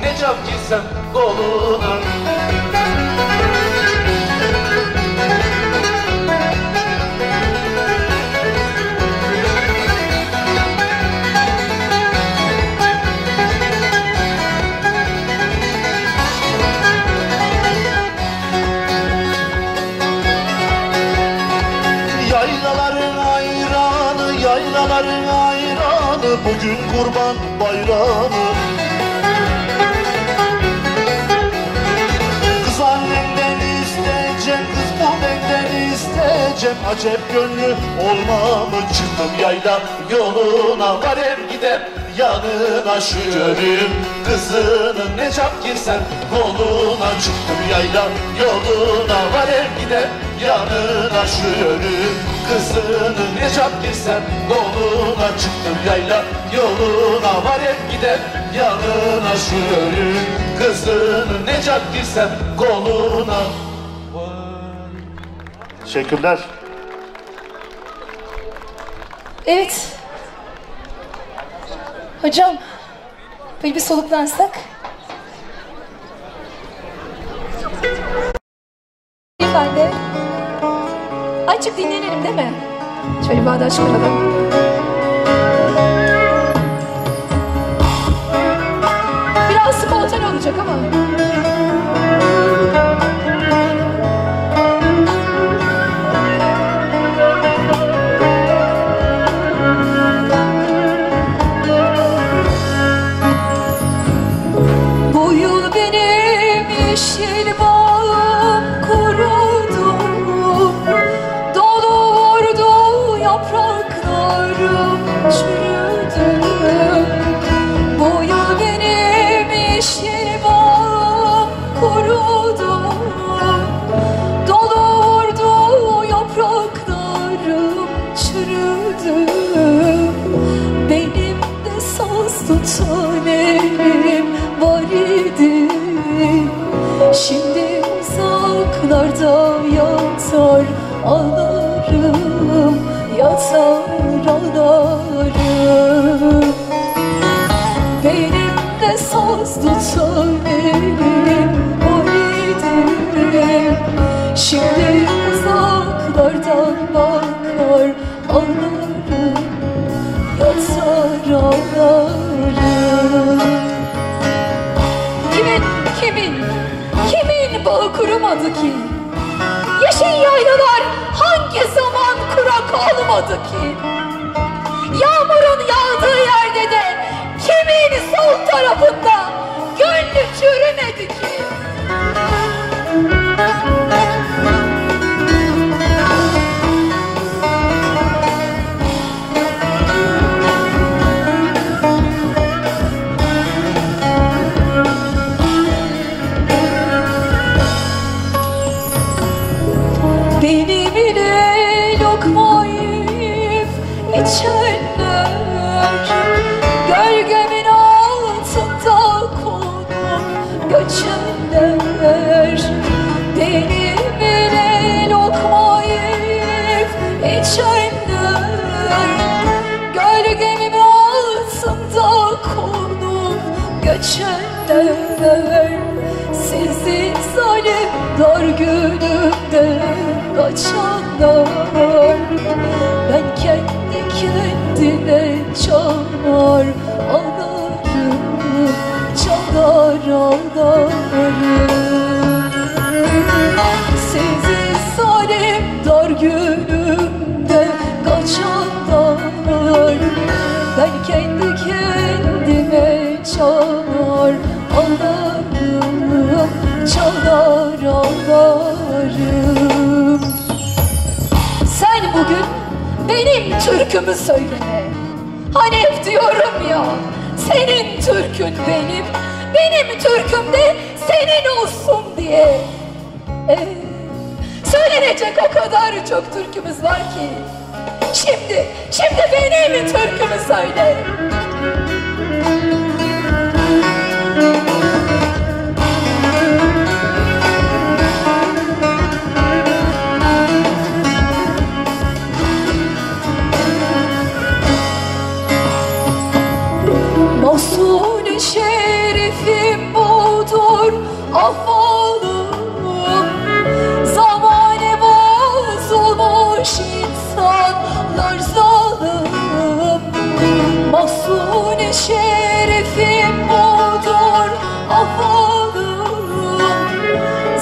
ne çap girsem koluna. Yaylaların ayranı, yaylaların ayranı, bugün kurban bayramı. Kız annenden isteyeceğim, kız bu benden isteyeceğim. Acep gönlü olma mı? Çıktım yayla yoluna, varem gidem yanına. Şu görüm kızının ne çap girsem koluna. Çıktım yayla yoluna, varem gidem yanına. Şu görüm kızının ne çap girsem koluna. Çıktım yayla yoluna, varem gidem yanına. Şu görüm kızının ne çap girsem koluna. Teşekkürler. Evet. Hocam, böyle bir soluklansak. Ben de açık dinlenelim değil mi? Şöyle bağdaş kuralım. Biraz spontan olacak ama. Tanelim var idi, şimdi uzaklarda yatar ağlarım, yatar ağlarım. Benim de saz tanelim var idi, şimdi uzaklardan bakar ağlarım, yatar ağlarım. Kimin bağı kurumadı ki? Yeşil yaylalar hangi zaman kurak olmadı ki? Yağmurun yağdığı yerde de kimin sol tarafında gönlü çürümedi ki? Beni bile lokma yiyip içenler, gölgemin altında konup göçenler. Beni bile lokma yiyip içenler, gölgemin altında konup göçenler. Sizi zalim dar günümde kaçanlar, ben kendi kendime çalar ağlarım, çalar ağlarım. Sizi zalim dar günümde kaçanlar, ben kendi kendime çalar ağlarım, çalar ağlarım. Sen bugün benim türkümü söyleme. Hani hep diyorum ya, senin türkün benim, benim türküm de senin olsun diye. Söylenecek o kadar çok türkümüz var ki. Şimdi benim türkümü söyle. Mahsun-i Şerifim mahvolum. Zamane bozulmuş insanlar zalim. Mahzun-i şerifim budur ahvalım.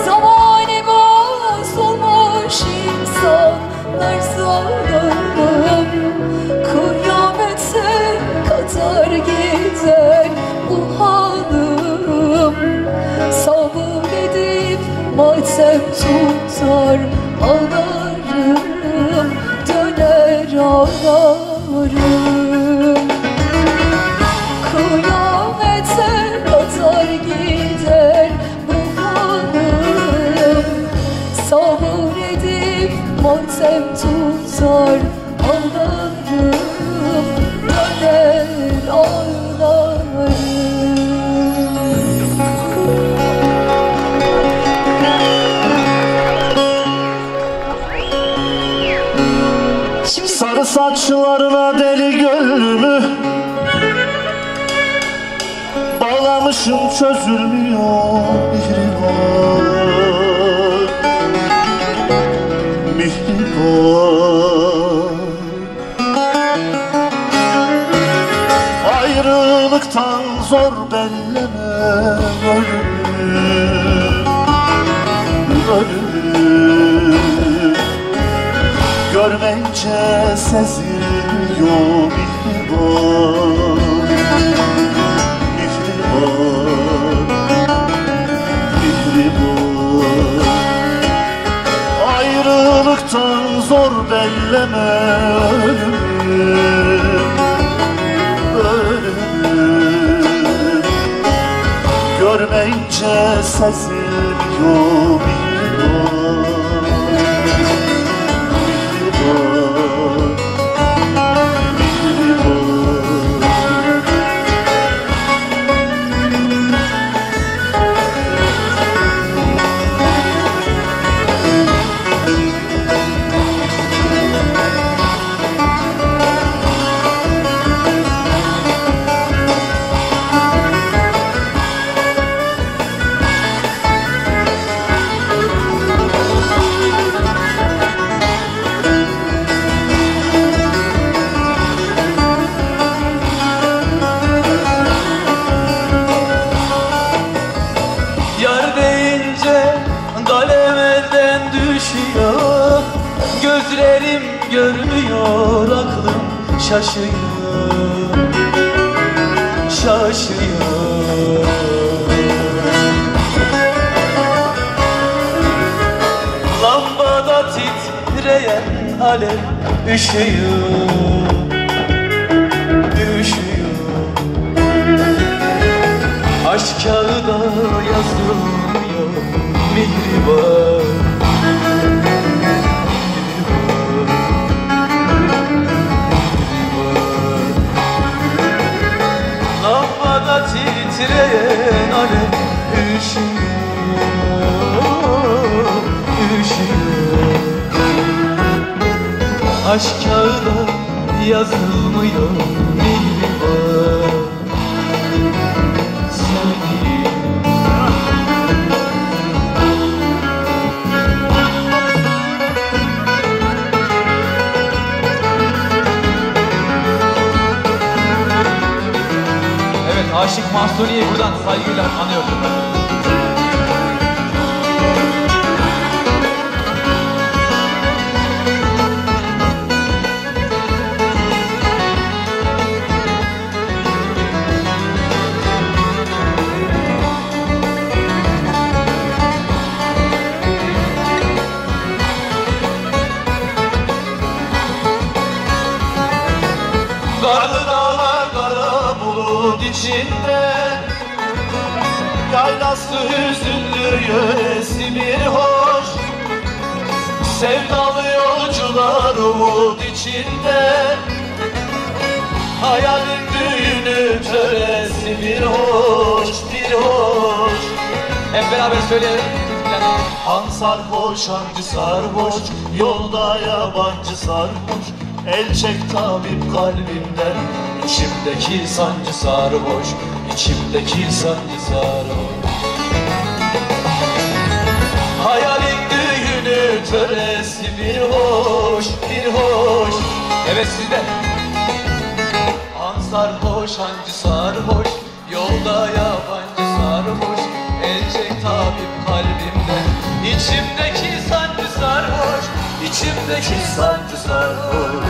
Zamane bozulmuş insanlar zalim. Kıyamete kadar gider bu halim. Sabır edip matem tutar ağlarım, döner ağlarım. Kıyamete kadar gider bu halim. Sabır edip matem tutar ağlarım, döner ağlarım. Sarı saçlarına deli gönlümü bağlamışım, çözülmüyor mihriban. Mihriban. Ayrılıktan zor belleme ölümü, ölümü. Görmeyince seziliyor mihriban, mihriban, mihriban. Ayrılıktan zor belleme ölümü, ölümü. Görmeyince seziliyor mihriban. Gözlerim görmüyor, aklım şaşıyor, şaşıyor. Lambada titreyen alev üşüyor, üşüyor. Aşk kağıda yazılmıyor mihriban. Titreyen alev üşüyor, üşüyor. Aşk kağıda yazılmıyor mihriban. Sevdiğim Aşık Mahsuni'yi buradan saygıyla anıyorum. karlı dağlar kara bulut içinde, yaylası hüzünlü yöresi bir hoş. Sevdalı yolcular umut içinde, hayalin düğünü töresi bir hoş, bir hoş. Hep beraber söyleyelim. Han sarhoş, hancı sarhoş, yolda yabancı sarhoş. El çek tabip kalbimden, içimdeki sancı sarhoş, içimdeki sancı sarhoş. Hayalin düğünü töresi bir hoş, bir hoş. Evet sizde. Han sarhoş, hancı sarhoş, yolda yabancı sarhoş. Elecek tabip kalbimden, içimdeki sancı sarhoş, içimdeki sancı sarhoş.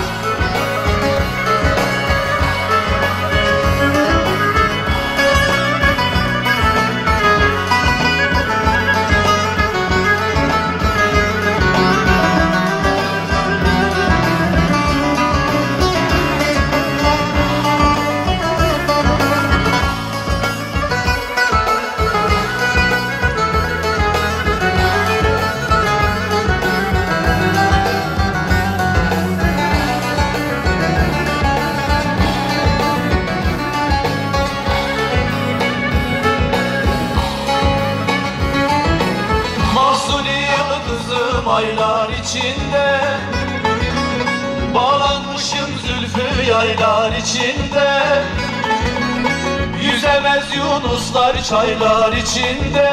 Aylar içinde bağlanmışım zülfü yaylar içinde. Yüzemez yunuslar çaylar içinde.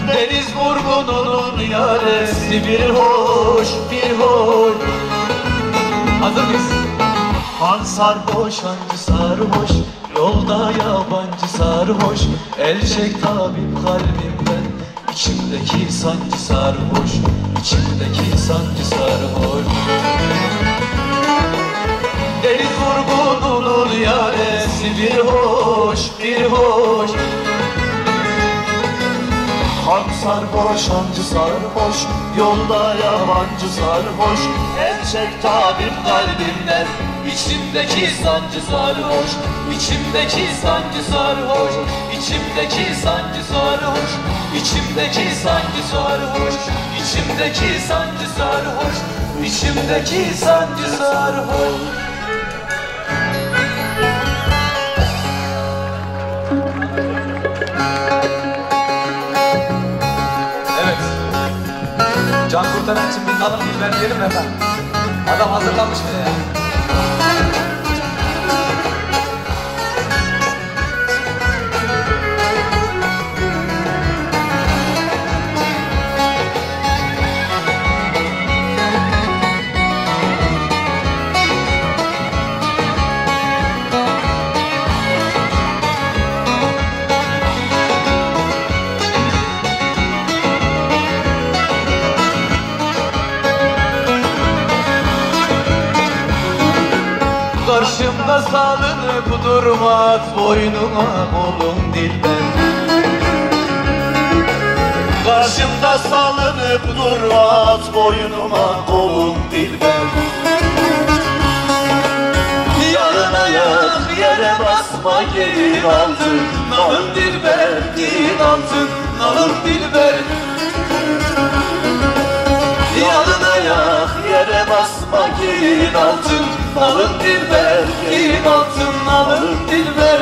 Deniz vurgununun yaresi bir hoş, bir hoş. Hazır mıyız? Han sarhoş, hancı sarhoş, yolda yabancı sarhoş. El çek tabip kalbimden, İçimdeki sancı sarhoş, içimdeki sancı sarhoş. Deniz vurgununun yaresi bir hoş, bir hoş. Han sarhoş, hancı sarhoş, yolda yabancı sarhoş. El çek tabip kalbimden, İçimdeki sancı sarhoş, içimdeki sancı sarhoş, içimdeki sancı sarhoş, içimdeki sancı sarhoş, içimdeki sancı sarhoş, içimdeki sancı sarhoş. Evet. Can kurtaran için bir nalın biber diyelim mi efendim? Adam hazırlanmış bile ya. Karşımda salınıp durmaz boynuma kolum dilber. Karşımda salınıp durmaz boynuma kolum dilber. Yarın ayak yere basma gelin altın, nalın dilber, gelin altın, nalın dilber. Yarın ayak yere basma gelin altın, nalın dilber, gelin altın, nalın dilber.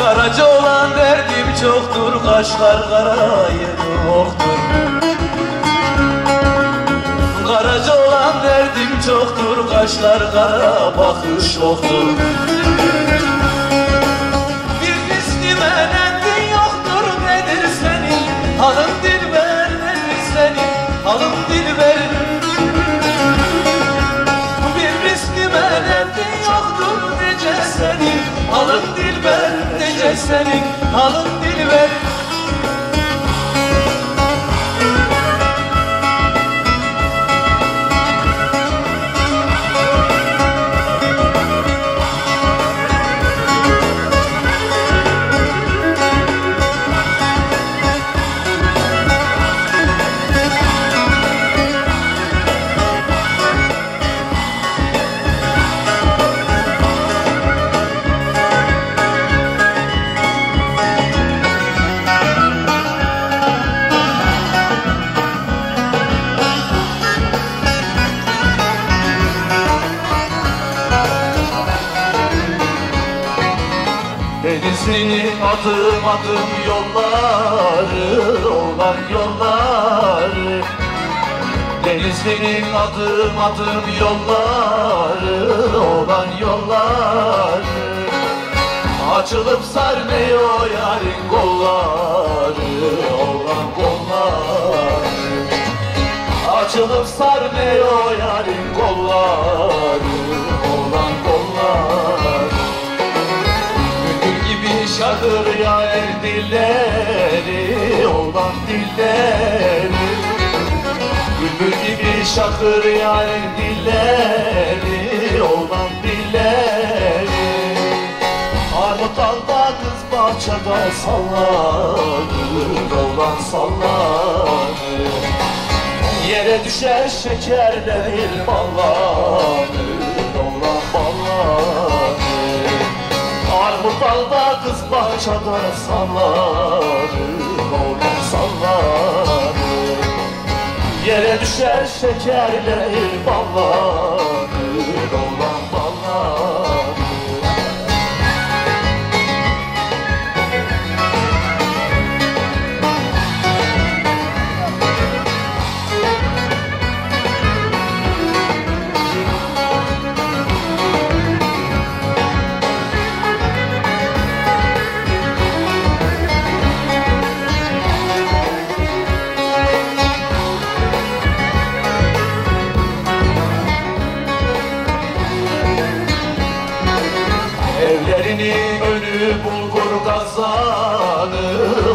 Karaca olan derdim çoktur, kaşlar karayı oktur. Karaca olan derdim çoktur, kaşlar kara, bakış oktur. Bir mislime nendin yoktur, nedir senin halın dilber, nedir senin halın dilber. Bir mislime nendin yoktur, nece senin halın dilber, nece senin halın dilber. Denizli'nin adım adım yolları, olan yolları. Denizli'nin adım adım yolları, olan yolları. Açılıp sarmıyor yarın kolları, olan kolları. Açılıp sarmıyor yarın kolları, olan kolları. Bülbül gibi şakır yâr dilleri, olan dilleri. Bülbül gibi şakır yâr dilleri, olan dilleri. Armut dalda kız bahçede sallanır, olan sallanır. Yere düşer şekerler ballanır, olan ballanır. Armut dalda kız bahçede sallanır, olan sallanır. Yere düşer şekerler ballanır, olan ballanır. Evlerinin önü bulgur kazanı,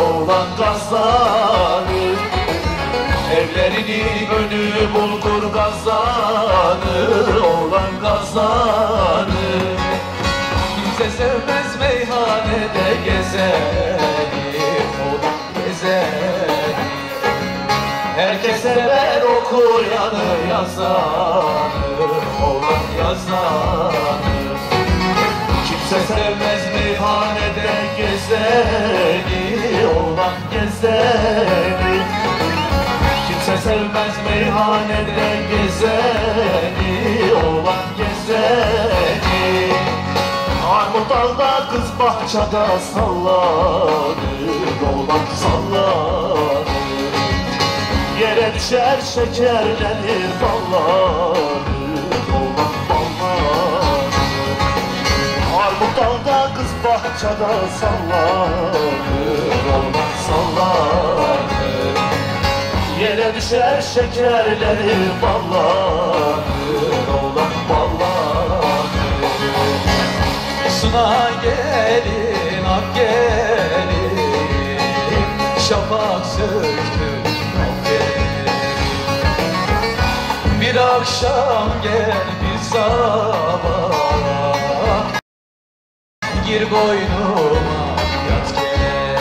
olan kazanı. Evlerinin önü bulgur kazanı, olan kazanı. Kimse sevmez meyhanede gezeni, olan gezeni. Herkes sever okuyanı, yazanı, olan yazanı. Kimse sevmez meyhanede gezeni, olan gezeni. Kimse sevmez meyhanede gezeni, olan gezeni. Armut dalda kız bahçede sallanır, olan sallanır. Yere düşer şekerlenir ballanır, olan ballanır. Armut dalda kız bahçede sallanır, olan sallanır. Yere düşer şekerlenir ballanır, olan ballanır. Suna gelin, ak gelin, şafak söktü, ak gelin. Bir akşam gel bir sabah, gir boynuma yat gel.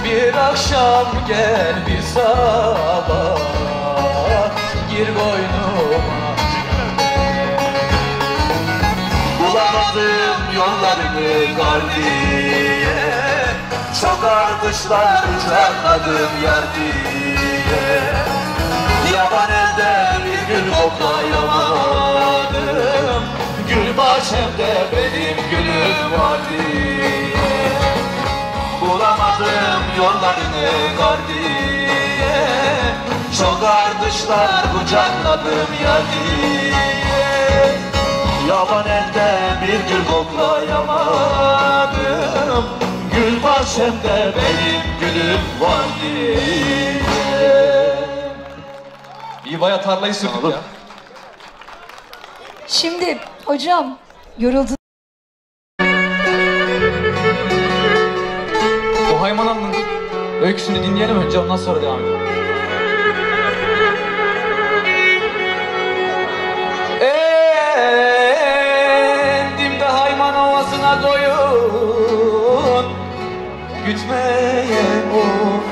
Bir akşam gel bir sabah, gir boynuma. Bulamadım yollarını kar diye, çok ardışlar uçarladım yar diye. Yaban elde bir gül koklayamadım, gül bahçemde benim gülüm var diye. Bulamadım yollarını kar diye, çok ardışlar kucakladım yar diye. Yaban elde bir gül koklayamadım, gül bahçemde benim gülüm var diye. İyi bayağı tarlayı sürdük ya. Şimdi hocam yoruldun. O Hayman Hanım'ın öyküsünü dinleyelim önce, ondan sonra devam edelim. Endim de Hayman Ovası'na koyun gütmeye of.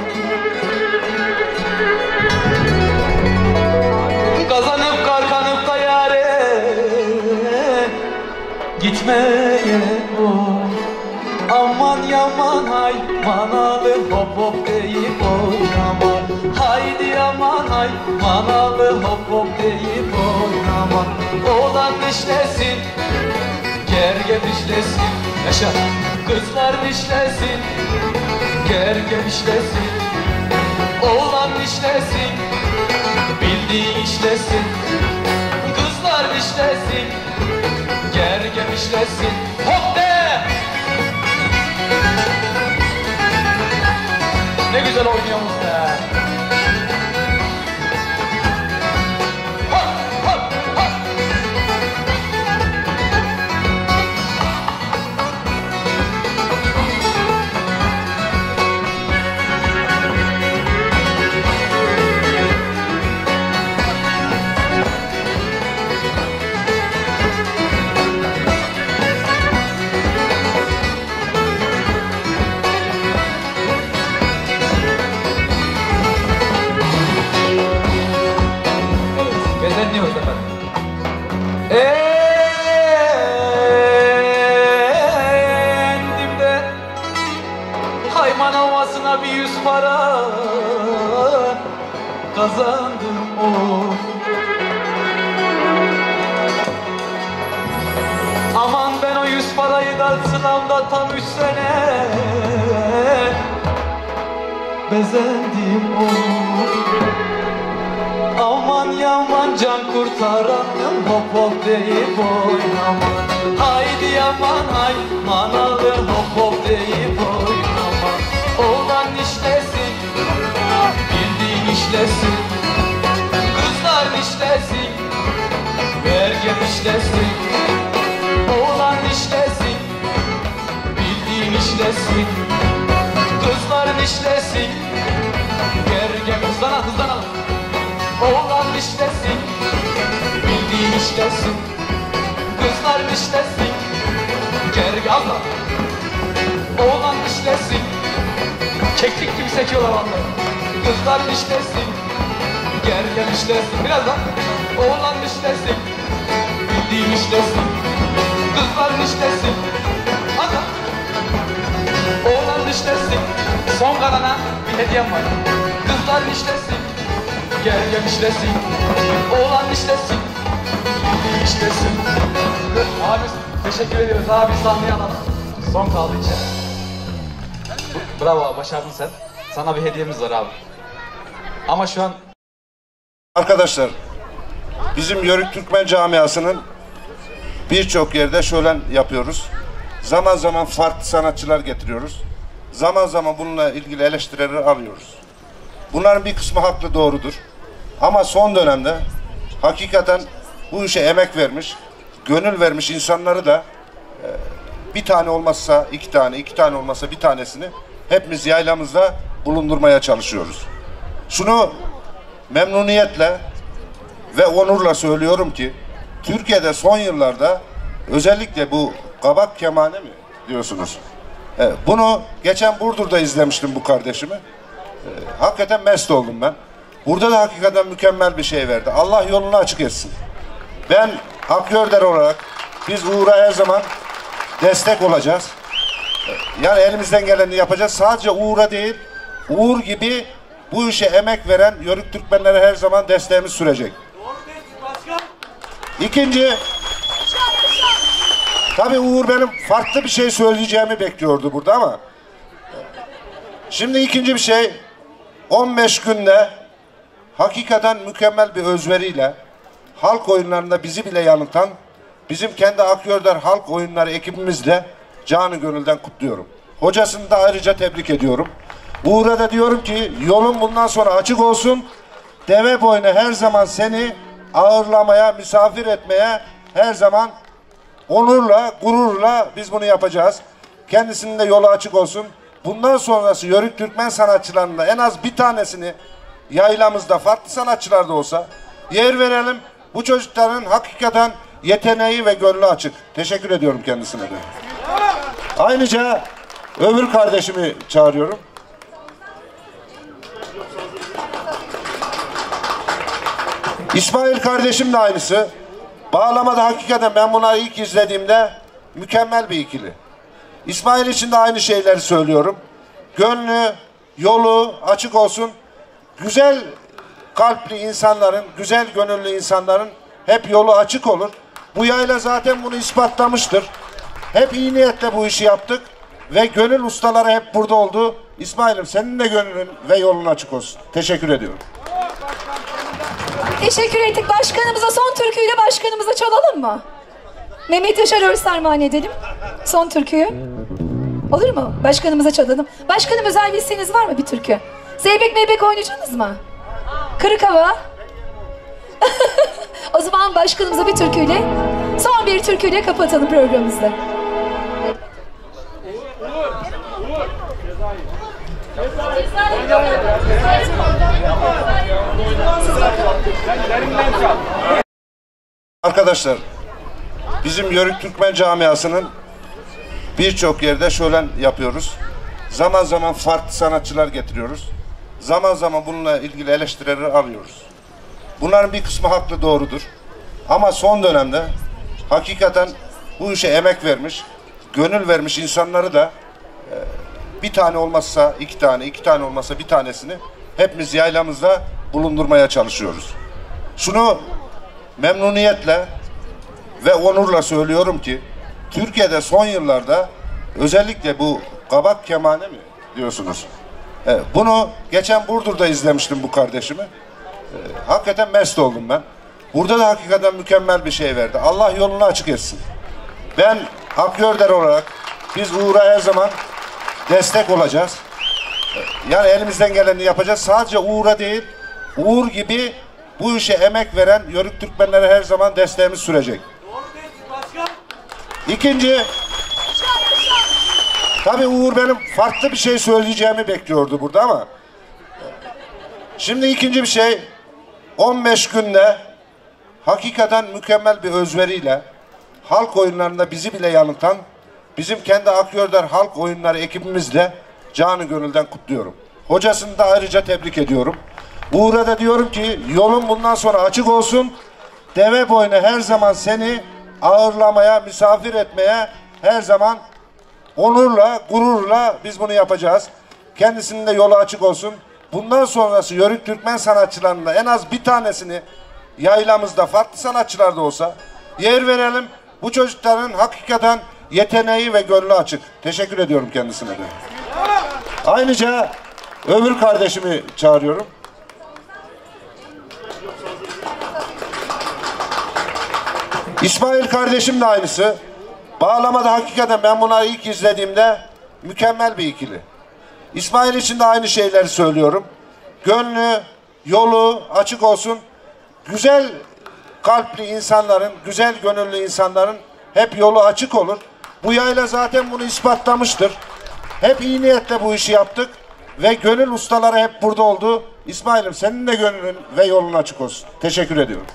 Kazanıp karkanıp da yâre gitmeye of. Aman yaman hay manalı hop hop deyip oynama. Haydi aman hay manalı hop hop deyip oynama. Oğlan işlesin gerge dişlesin. Yaşa. Kızlar dişlesin, gergem işlesin. Oğlan dişlesin, bildiği işlesin. Kızlar dişlesin, gergem işlesin. Hop de! Ne güzel oynuyorsunuz be! Hop hop hop! Gezenliyoruz efendim. Endimde hayman havasına bir 100 para kazandım of. Aman ben o 100 parayı da sınavda tam 3 sene bezendim of. Aman yaman can kurtaranım hop hop deyip oynaman. Haydi yaman hay manalı hop hop deyip oynaman. Oğlan işlesin, bildiğin işlesin. Kızlar işlesin, vergem işlesin. Oğlan işlesin, bildiğin işlesin. Kızlar işlesin, vergem hızlanalım. Oğlan işlesin, bildiğin işlesin. Kızlar işlesin, gergazla. Oğlan işlesin, keklik gibi sekiyorlar vallahi. Kızlar işlesin, gergem işlesin. Biraz daha. Oğlan işlesin, bildiğin işlesin. Kızlar işlesin. Hadi. Oğlan işlesin. Son kalana bir hediyem var. Kızlar işlesin, gergem işlesin. Oğlan işlesin, bildiğin işlesin. Abi teşekkür ediyoruz. Abi sahneye alalım. Son kaldı içeri. Bravo abi, başardın sen. Sana bir hediyemiz var abi. Ama şu an... Arkadaşlar, bizim Yörük Türkmen camiasının birçok yerde şölen yapıyoruz. Zaman zaman farklı sanatçılar getiriyoruz. Zaman zaman bununla ilgili eleştirileri alıyoruz. Bunların bir kısmı haklı, doğrudur. Ama son dönemde hakikaten bu işe emek vermiş, gönül vermiş insanları da bir tane olmazsa iki tane, iki tane olmazsa bir tanesini hepimiz yaylamızda bulundurmaya çalışıyoruz. Şunu memnuniyetle ve onurla söylüyorum ki Türkiye'de son yıllarda özellikle bu kabak kemane mi diyorsunuz? Bunu geçen Burdur'da izlemiştim bu kardeşimi. Hakikaten mest oldum ben. Burada da hakikaten mükemmel bir şey verdi. Allah yolunu açık etsin. Ben Akyörder olarak biz Uğur'a her zaman destek olacağız. Yani elimizden geleni yapacağız. Sadece Uğur'a değil, Uğur gibi bu işe emek veren Yörük Türkmenlere her zaman desteğimiz sürecek. İkinci, tabii Uğur benim farklı bir şey söyleyeceğimi bekliyordu burada ama şimdi ikinci bir şey, 15 günde hakikaten mükemmel bir özveriyle halk oyunlarında bizi bile yanıltan bizim kendi Akyörder halk oyunları ekibimizle canı gönülden kutluyorum. Hocasını da ayrıca tebrik ediyorum. Uğur'a da diyorum ki yolun bundan sonra açık olsun. Deve boyuna her zaman seni ağırlamaya, misafir etmeye her zaman onurla, gururla biz bunu yapacağız. Kendisinin de yolu açık olsun. Bundan sonrası Yörük Türkmen sanatçılarında en az bir tanesini yaylamızda farklı sanatçılar da olsa yer verelim. Bu çocukların hakikaten yeteneği ve gönlü açık. Teşekkür ediyorum kendisine de. Ayrıca öbür kardeşimi çağırıyorum. İsmail kardeşim de aynısı. Bağlamada hakikaten ben bunları ilk izlediğimde mükemmel bir ikili. İsmail için de aynı şeyleri söylüyorum. Gönlü, yolu açık olsun. Güzel kalpli insanların, güzel gönüllü insanların hep yolu açık olur. Bu yayla zaten bunu ispatlamıştır. Hep iyi niyetle bu işi yaptık ve gönül ustaları hep burada oldu. İsmail'im senin de gönlün ve yolun açık olsun. Teşekkür ediyorum. Teşekkür ettik. Başkanımıza son türküyle başkanımıza çalalım mı? Mehmet Yaşar Örs armağan edelim. Son türküyü. Olur mu? Başkanımıza çalalım. Başkanım özel bir isteğiniz var mı bir türkü? Zeybek meybek oynayacaksınız mı? Kırık hava. O zaman başkanımıza bir türküyle, son bir türküyle kapatalım programımızı. Arkadaşlar, bizim Yörük Türkmen camiasının birçok yerde şölen yapıyoruz. Zaman zaman farklı sanatçılar getiriyoruz. Zaman zaman bununla ilgili eleştirileri alıyoruz. Bunların bir kısmı haklı, doğrudur. Ama son dönemde hakikaten bu işe emek vermiş, gönül vermiş insanları da bir tane olmazsa iki tane, iki tane olmazsa bir tanesini hepimiz yaylamızda bulundurmaya çalışıyoruz. Şunu memnuniyetle ve onurla söylüyorum ki Türkiye'de son yıllarda özellikle bu kabak kemane mi diyorsunuz? Bunu geçen Burdur'da izlemiştim bu kardeşimi. Hakikaten mest oldum ben. Burada da hakikaten mükemmel bir şey verdi. Allah yolunu açık etsin. Ben Hakkörder olarak biz Uğur'a her zaman destek olacağız. Yani elimizden geleni yapacağız. Sadece Uğur'a değil, Uğur gibi bu işe emek veren Yörük Türkmenlere her zaman desteğimiz sürecek. İkinci, tabii Uğur benim farklı bir şey söyleyeceğimi bekliyordu burada ama şimdi ikinci bir şey, 15 günde hakikaten mükemmel bir özveriyle halk oyunlarında bizi bile yanıltan bizim kendi Akyörder Halk Oyunları ekibimizle canı gönülden kutluyorum. Hocasını da ayrıca tebrik ediyorum. Uğur'a da diyorum ki yolun bundan sonra açık olsun. Deve boynu her zaman seni ağırlamaya, misafir etmeye her zaman onurla, gururla biz bunu yapacağız. Kendisinin de yolu açık olsun. Bundan sonrası Yörük Türkmen sanatçılarında en az bir tanesini yaylamızda farklı sanatçılar da olsa yer verelim. Bu çocukların hakikaten yeteneği ve gönlü açık. Teşekkür ediyorum kendisine de. Ayrıca öbür kardeşimi çağırıyorum. İsmail kardeşim de aynısı. Bağlamada hakikaten ben bunları ilk izlediğimde mükemmel bir ikili. İsmail için de aynı şeyleri söylüyorum. Gönlü, yolu açık olsun. Güzel kalpli insanların, güzel gönüllü insanların hep yolu açık olur. Bu yayla zaten bunu ispatlamıştır. Hep iyi niyetle bu işi yaptık ve gönül ustaları hep burada oldu. İsmail'im senin de gönlün ve yolun açık olsun. Teşekkür ediyorum.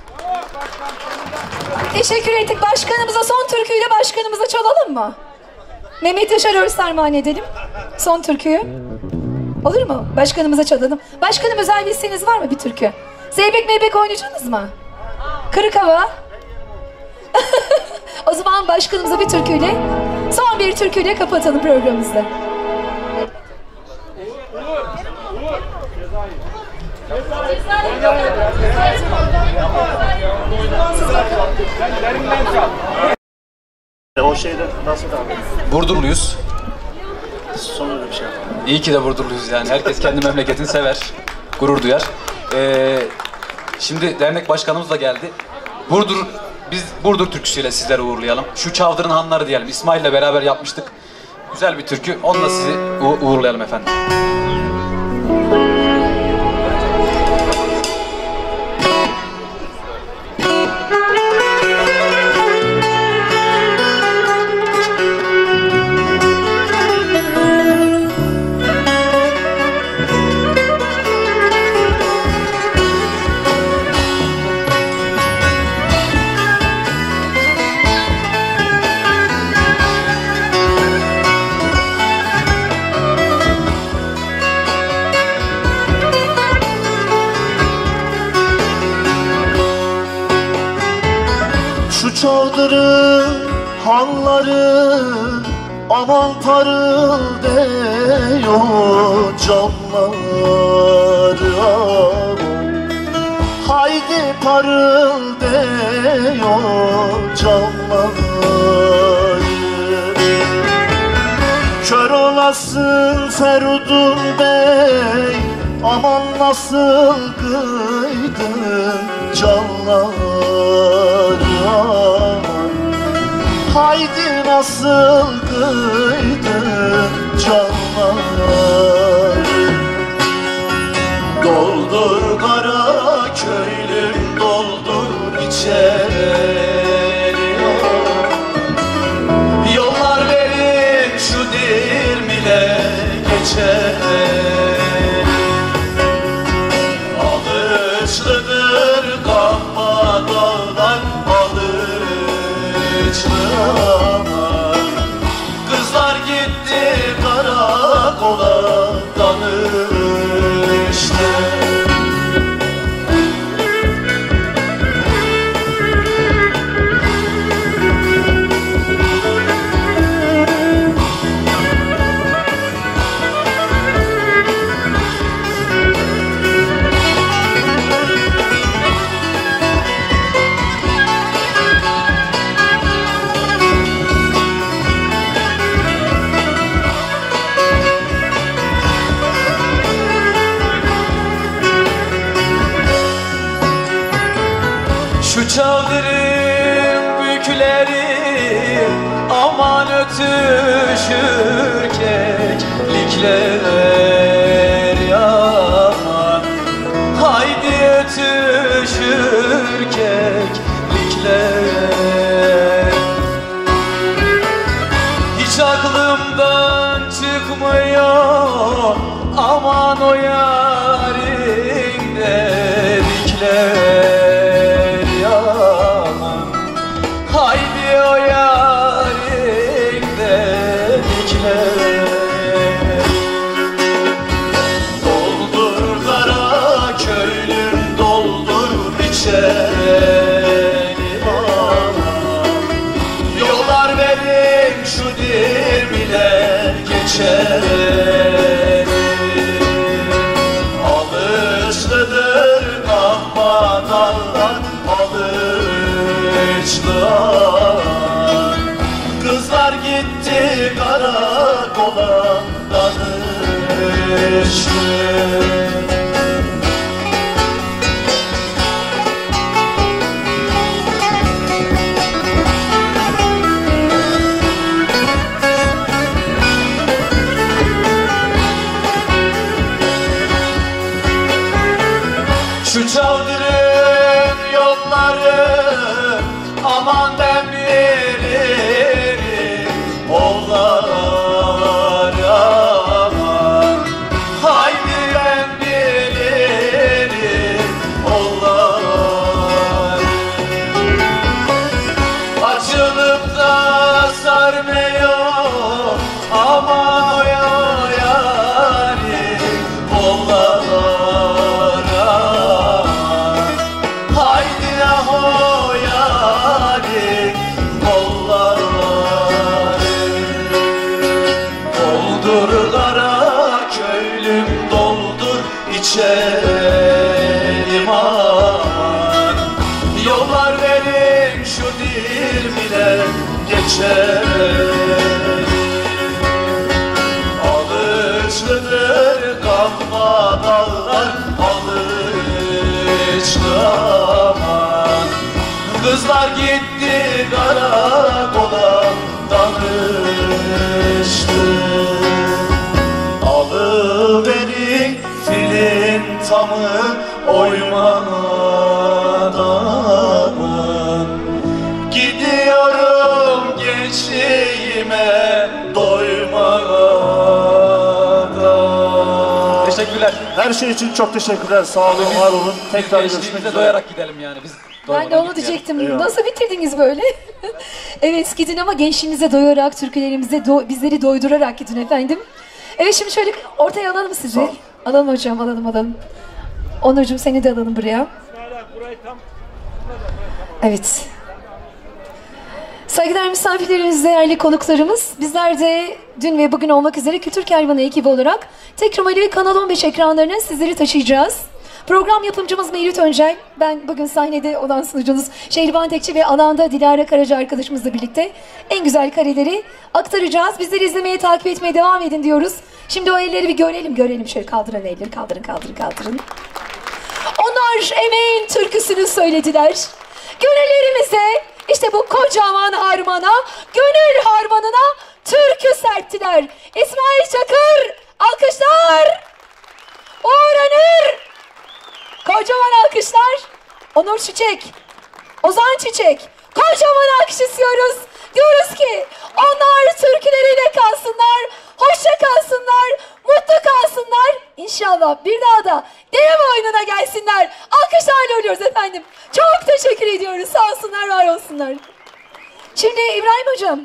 Teşekkür ettik. Başkanımıza son türküyle başkanımıza çalalım mı? Mehmet Yaşar Örs armağan edelim. Son türküyü. Olur mu? Başkanımıza çalalım. Başkanım özel bir isteğiniz var mı bir türkü? Zeybek meybek oynayacaksınız mı? Kırık hava. O zaman başkanımıza bir türküyle, son bir türküyle kapatalım programımızı. O şeyde nasıl abi? Burdurluyuz. Sonunda bir şey yapalım. İyi ki de Burdurluyuz yani. Herkes kendi memleketini sever, gurur duyar. Şimdi dernek başkanımız da geldi. Biz Burdur türküsüyle sizleri uğurlayalım. Şu Çavdır'ın hanları diyelim. İsmail'le beraber yapmıştık. Güzel bir türkü. Onunla sizi uğurlayalım efendim. Çavdır'ın hanları aman parıldıyor camları aman. Haydi parıldıyor camları. Kör olasın Ferudun Bey, aman nasıl kıydın canlar aman. Haydi nasıl kıydın canlar. Doldur kara köylüm, doldur içeri. Yollar verin şu Dirmile geçer. Alıçlıdır Kamma dağlar, alıçlı aman. Kızlar gitti karakola danıştı. Şu çavdarın bükleri aman ötüşür keklikler yaman. Haydi ötüşür keklikler. Hiç aklımdan çıkmıyor aman o yarim dedikler. Haydi o yarim dedikler. Doldur kara köylüm, doldur içeri aman. Yollar verin şu Dirmile geçer. Alışlıdır Kamma dağlar, alıçlı aman. Kızlar gitti karakola danıştı. Şu çavdarın yolları aman ben bilirim oğlar aman. Haydi ben bilirim oğlar. Açılıp da sarmıyor aman o yarim oğlar. Haydi aho yarim oğlar. Doldur kara köylüm, doldur içerim aman. Yollar verin şu Dirmile geçer. Alıçlıdır Kamma dağlar, alıçlı aman. Kızlar gitti karakola danıştı. Alıverin filin tamı oymadan. Gidiyorum gençliğime doymadan. Teşekkürler. Her şey için çok teşekkürler. Sağ olun, var olun. Tekrar görüşmek Gençliğimize üzere. doyarak gidelim yani biz. Ben de onu diyecektim. Eyvallah. Nasıl bitirdiniz böyle? Evet, gidin ama gençliğinize doyarak, türkülerimize bizleri doydurarak gidin efendim. Evet, şimdi şöyle ortaya alalım sizi. Alalım hocam, alalım. Onurcuğum, seni de alalım buraya. Evet. Saygıdeğer misafirlerimiz, değerli konuklarımız, bizler de dün ve bugün olmak üzere Kültür Kervanı ekibi olarak Tekrum Ali ve Kanal 15 ekranlarına sizleri taşıyacağız. Program yapımcımız Mevlüt Öncel. Ben bugün sahnede olan sunucunuz Şehriban Tekçi ve alanda Dilara Karaca arkadaşımızla birlikte en güzel kareleri aktaracağız. Bizleri izlemeye, takip etmeye devam edin diyoruz. Şimdi o elleri bir görelim. Şöyle kaldırın elleri. Kaldırın. Onlar emeğin türküsünü söylediler. Gönüllerimize işte bu kocaman harmana, gönül harmanına türkü serptiler. İsmail Çakır, alkışlar. Uğur Önür, kocaman alkışlar. Onur Çiçek, Ozan Çiçek, kocaman alkış istiyoruz. Diyoruz ki onlar türküleriyle kalsınlar, hoşça kalsınlar, mutlu kalsınlar. İnşallah bir daha da dev oyununa gelsinler. Alkışlarla ölüyoruz efendim. Çok teşekkür ediyoruz. Sağ olsunlar, var olsunlar. Şimdi İbrahim Hocam,